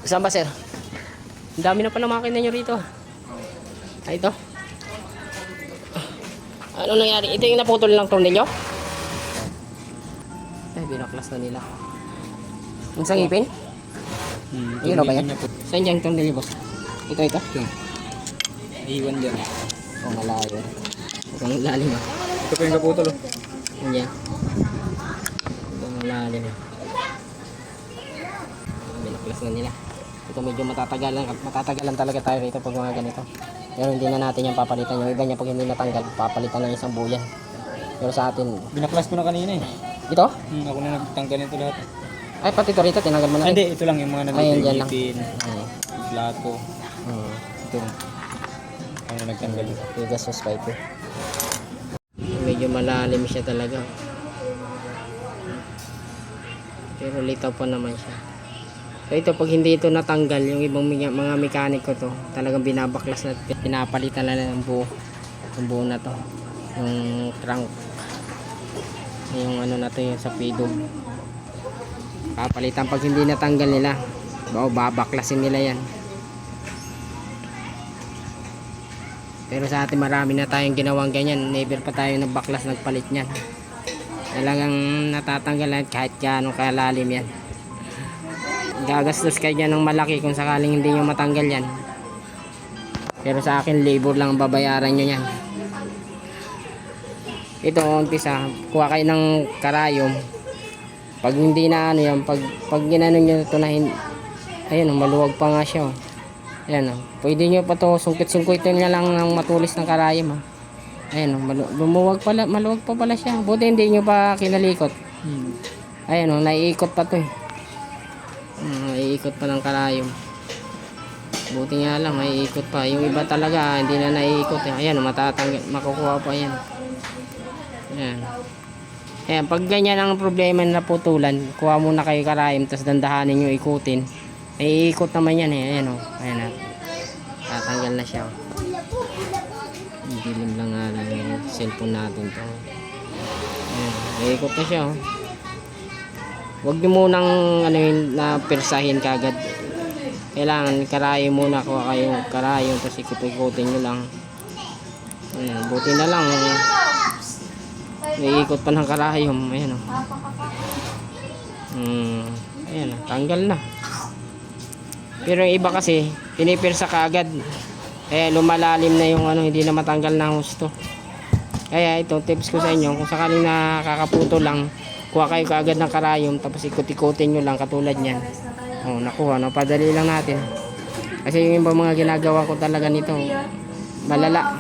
Saan ba, sir? Ang dami na pala makina nyo rito. Ay, ito. Ano nangyari? Ito yung naputol ng tornilyo? Ay, binaklas na nila. Ang sangipin? Ayun ba yan? Saan dyan yung tornilyo, boss? Ito. Iwan dyan. Oh, malayo. Ang lalim ah. Ito pa yung kaputol. Yan. Ang lalim ah. Binaklas na nila. Ito medyo matatagalan talaga tayo rito pag mga ganito. Pero hindi na natin yung papalitan. Yung iba niya pag hindi natanggal, papalitan ng isang buyan. Pero sa atin, Binaklas ko na kanina eh. ito? Ako na nagtanggal nito lahat. Ay, pati ito rito, tinanggal mo na. Hindi, ito lang yung mga Ayan, dyan lang. nagpipin, plato. Ito. Ako na nagtanggal. Tigas sa pipe. Medyo malalim siya talaga. Pero litaw pa naman siya. So ito, pag hindi ito natanggal, yung ibang mga mekaniko to, talagang binabaklas na, pinapalitan na ng buo. Yung buo na to. Yung trunk. Yung ano na to, yung sa pidog. Papalitan pag hindi natanggal nila. Babaklasin nila yan. Pero sa atin marami na tayong ginawang ganyan. Never pa tayo nagbaklas, nagpalit niyan. Talagang natatanggalan kahit gaano kalalim yan. Gagastos kayo dyan ng malaki kung sakaling hindi nyo matanggal yan. Pero sa akin, labor lang babayaran nyo yan. Ito, umpisa, kuha kayo ng karayom. Pag hindi na ano yan, pag ginano nyo ito na ayun, maluwag pa nga siya. Ayan, pwede nyo pa ito, sungkit-sungkitin nyo lang ng matulis ng karayom. Ayan, lumuwag pala, maluwag pa pala siya. Buti hindi nyo pa kinalikot. Ayan, naiikot pa ito eh. Naiikot pa ng karayom. Buti nga lang, naiikot pa. Yung iba talaga, hindi na naiikot eh. Ayan, matatanggal, makukuha pa yan. Ayan. Ayan, pag ganyan ang problema na putulan, kuha muna kayo karayom, tapos dandahanin nyo ikutin. Naiikot naman yan eh. Ayan o. Ayan na. Tatanggal na siya. Dilim lang nga lang yung cellphone natin to. Ayan. Naiikot na siya o. Huwag nyo munang ano yun, na persahin kagad. Kailangan karayom muna, kuha kayo karayom, tapos ikot-ikutin nyo lang. Ayan. Buti na lang. Naiikot pa ng karayom. Ayan o. Ayan o. Tanggal na. Pero yung iba kasi, pinipirsa kaagad. Kaya lumalalim na yung ano, hindi na matanggal na husto. Kaya ito, tips ko sa inyo, kung sakaling nakakaputo lang, kuha kayo kaagad ng karayom, tapos ikot-ikutin nyo lang katulad nyan. O, nakuha, no? Padali lang natin. Kasi yung iba mga ginagawa ko talaga nito, malala.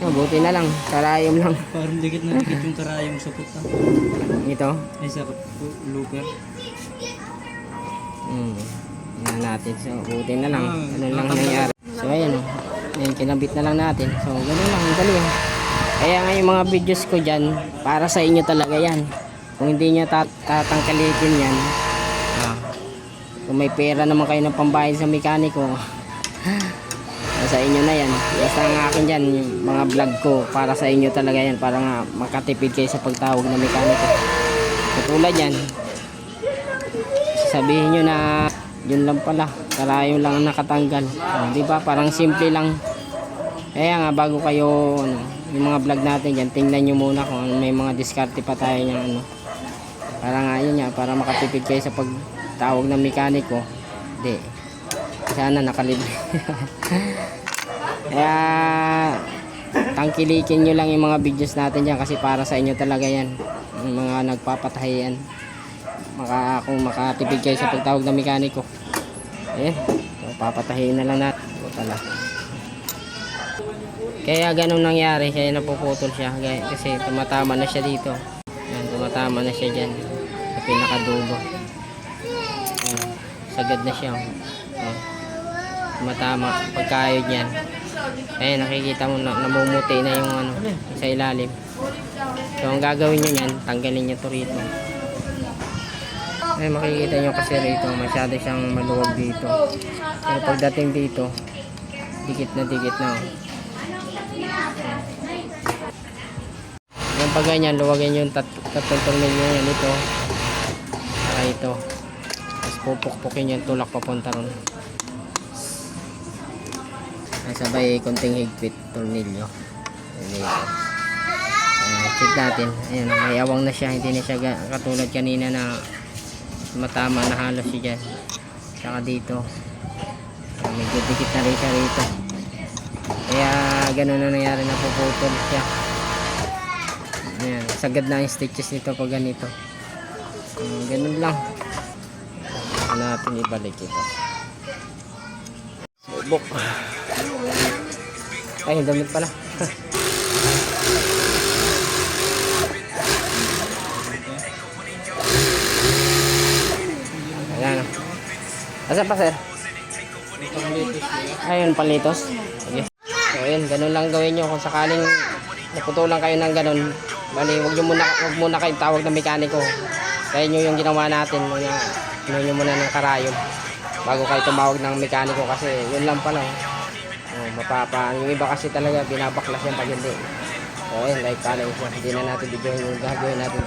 O, buti na lang, karayom lang. Parang dikit na dikit yung karayom sa puta. Ito? Ay, sa looper. Yan natin. So, buti na lang. Ano lang nangyari. So, ayan o. Ayan, kinabit na lang natin. So, ganun lang. Ang galing. Kaya nga yung mga videos ko dyan, para sa inyo talaga yan. Kung hindi nyo tatangkalitin yan, kung may pera naman kayo ng pambayad sa mekaniko, sa inyo na yan. Basta ang akin dyan, yung mga vlog ko, para sa inyo talaga yan. Para nga makatipid kayo sa pagtawag ng mekaniko. Katulad yan, sabihin nyo na yun lang pala, karayom lang nakatanggal. Di ba? Parang simple lang. Kaya nga bago kayo yung mga vlog natin dyan, tingnan nyo muna kung may mga diskarte pa tayo ng para nga yun nga, para makatipid kayo sa pagtawag ng mekaniko. Di, sana nakalibre. Kaya tangkilikin nyo lang yung mga videos natin dyan, kasi para sa inyo talaga yan, yung mga nagpapatahiyan. Kung makatipid kayo sa pagtawag ng mekaniko. Ayan, so, papatahin na lang natin. Ito pala. Kaya ganun nangyari, kaya napuputol siya kasi tumatama na siya dito. Ayan, tumatama na siya dyan sa pinakadulo. Ayan, sagad na siya. Ayan, tumatama pagkayod yan. Ayan, nakikita mo na namumuti na yung ano sa ilalim. So ang gagawin nyo yan, tanggalin nyo to rito. Ay, makikita nyo kasi rito, masyado siyang maluwag dito. Pero pagdating dito, dikit na dikit na. Yung pag ganyan, luwagin yung tatlong tornilyo yan ito. Saka ito. Tapos pupukpukin yung tulak papunta ron. Ay, sabay konting higpit, tornilyo. Check natin. Ayan, may awang na siya, hindi na siya katulad kanina na matama na halos siya dyan. Saka dito medyo dikit na rin siya rito, kaya ganun na nangyari, napuputol siya. Ayan, sagad na yung stitches nito pag ganito. Ganun lang. Saka natin ibalik ito. Subok. Ay, damit pala. Ayan. Asan pa, sir? Ayun, palitos. Sige. So, ayun, ganun lang gawin nyo. Kung sakaling naputulan kayo ng ganun, bali, wag muna kayong tawag ng mekaniko. Kaya nyo yung ginawa natin, ano nyo muna ng karayom bago kayo tumawag ng mekaniko, kasi yun lang pala. Yung iba kasi talaga binabaklas yan pag hindi. So, ayun, like pala, hindi na natin bigyan yung gagawin natin.